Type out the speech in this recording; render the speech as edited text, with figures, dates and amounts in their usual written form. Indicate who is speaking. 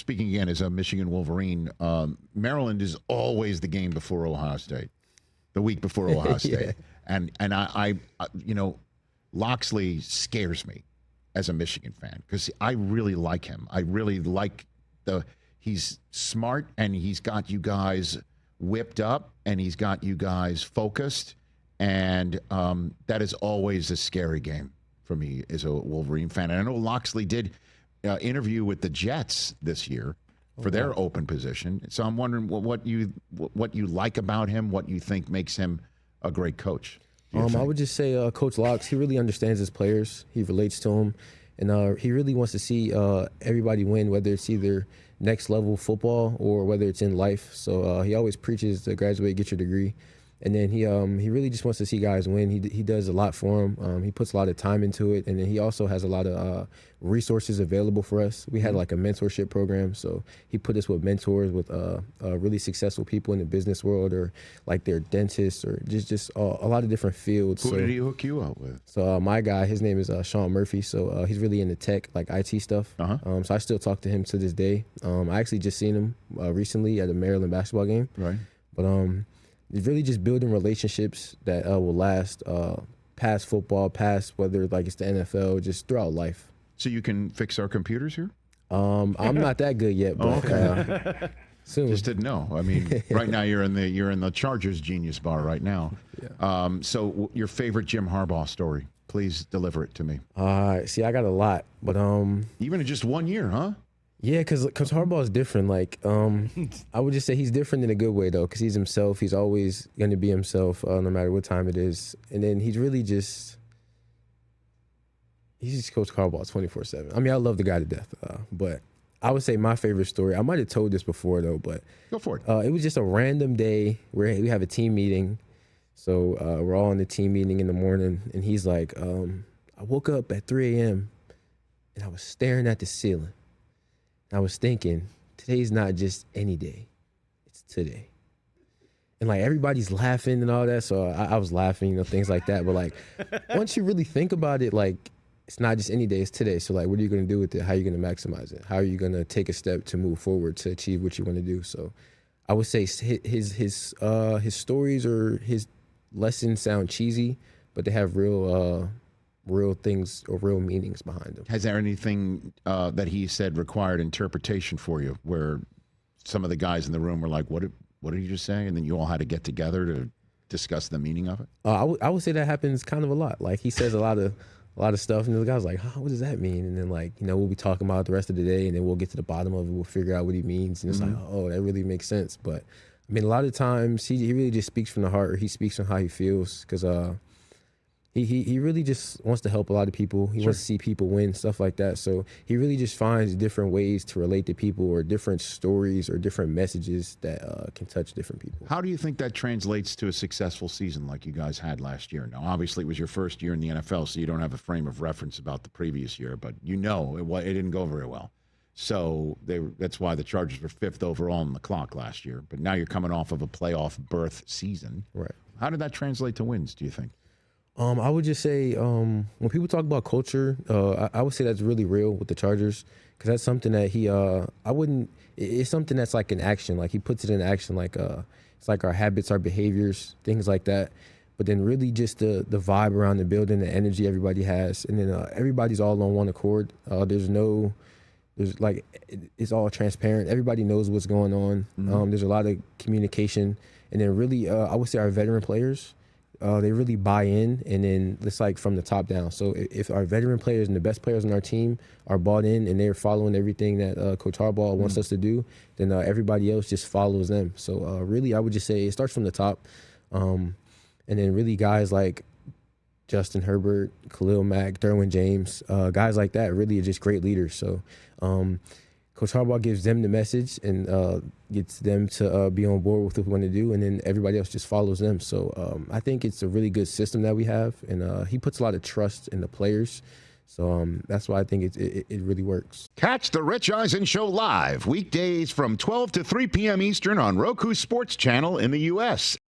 Speaker 1: speaking again as a Michigan Wolverine, Maryland is always the game before Ohio State, the week before Ohio State. And I Loxley scares me as a Michigan fan because I really like him. I really like he's smart and he's got you guys whipped up and he's got you guys focused. And that is always a scary game for me as a Wolverine fan. And I know Loxley did interview with the Jets this year for their open position. So I'm wondering what you like about him, what you think makes him a great coach.
Speaker 2: I would just say Coach Locks, he really understands his players. He relates to them. And he really wants to see everybody win, whether it's either next level football or whether it's in life. So he always preaches to graduate, get your degree. And then he really just wants to see guys win. He does a lot for them. He puts a lot of time into it. And then he also has a lot of resources available for us. We had like a mentorship program. So he put us with mentors with really successful people in the business world or like their dentists or just a lot of different fields.
Speaker 1: Who did he hook you up with?
Speaker 2: So my guy, his name is Sean Murphy. So he's really into tech, like IT stuff. So I still talk to him to this day. I actually just seen him recently at a Maryland basketball game.
Speaker 1: Right.
Speaker 2: But it's really just building relationships that will last past football, past whether like it's the NFL, just throughout life.
Speaker 1: So you can fix our computers here?
Speaker 2: I'm not that good yet, but soon.
Speaker 1: Just didn't know. I mean, right now you're in the Chargers Genius Bar right now. Yeah. So your favorite Jim Harbaugh story, please deliver it to me.
Speaker 2: See, I got a lot, but
Speaker 1: even in just 1 year, huh?
Speaker 2: Yeah, because Harbaugh is different. Like, I would just say he's different in a good way, though, because he's himself. He's always going to be himself, no matter what time it is. And then he's Coach Harbaugh 24/7. I mean, I love the guy to death, but I would say my favorite story, I might have told this before, though, but
Speaker 1: go for it.
Speaker 2: It was just a random day where we have a team meeting. So we're all in the team meeting in the morning, and he's like, I woke up at 3 a.m., and I was staring at the ceiling. I was thinking, today's not just any day, it's today. And like everybody's laughing and all that, so I was laughing, things like that. But like once you really think about it, like it's not just any day, it's today. So like what are you gonna do with it? How are you gonna maximize it? How are you gonna take a step to move forward to achieve what you wanna do? So I would say his stories or his lessons sound cheesy, but they have real things or real meanings behind them.
Speaker 1: Has there anything that he said required interpretation for you where some of the guys in the room were like, what did you just say? And then you all had to get together to discuss the meaning of it?
Speaker 2: I would say that happens kind of a lot. Like he says a lot of stuff and the guy's like, what does that mean? And then like, we'll be talking about it the rest of the day and then we'll get to the bottom of it. We'll figure out what he means. And it's like, oh, that really makes sense. But I mean, a lot of times he really just speaks from the heart or he speaks from how he feels because He really just wants to help a lot of people. He wants to see people win, stuff like that. So he really just finds different ways to relate to people or different stories or different messages that can touch different people.
Speaker 1: How do you think that translates to a successful season like you guys had last year? Now, obviously, it was your first year in the NFL, so you don't have a frame of reference about the previous year, but it didn't go very well. So that's why the Chargers were 5th overall on the clock last year. But now you're coming off of a playoff berth season.
Speaker 2: Right. How
Speaker 1: did that translate to wins, do you think?
Speaker 2: I would just say when people talk about culture, I would say that's really real with the Chargers because that's something that it's something that's like an action. Like he puts it in action like it's like our habits, our behaviors, things like that. But then really just the vibe around the building, the energy everybody has. And then everybody's all on one accord. It's all transparent. Everybody knows what's going on. There's a lot of communication. And then really, I would say our veteran players, they really buy in, and then it's like from the top down. So if our veteran players and the best players on our team are bought in and they're following everything that Coach Harbaugh wants us to do, then everybody else just follows them. So really, I would just say it starts from the top. And then really guys like Justin Herbert, Khalil Mack, Derwin James, guys like that really are just great leaders. So Coach Harbaugh gives them the message and gets them to be on board with what we want to do, and then everybody else just follows them. So I think it's a really good system that we have, and he puts a lot of trust in the players. So that's why I think it really works.
Speaker 1: Catch the Rich Eisen Show live weekdays from 12 to 3 p.m. Eastern on Roku Sports Channel in the U.S.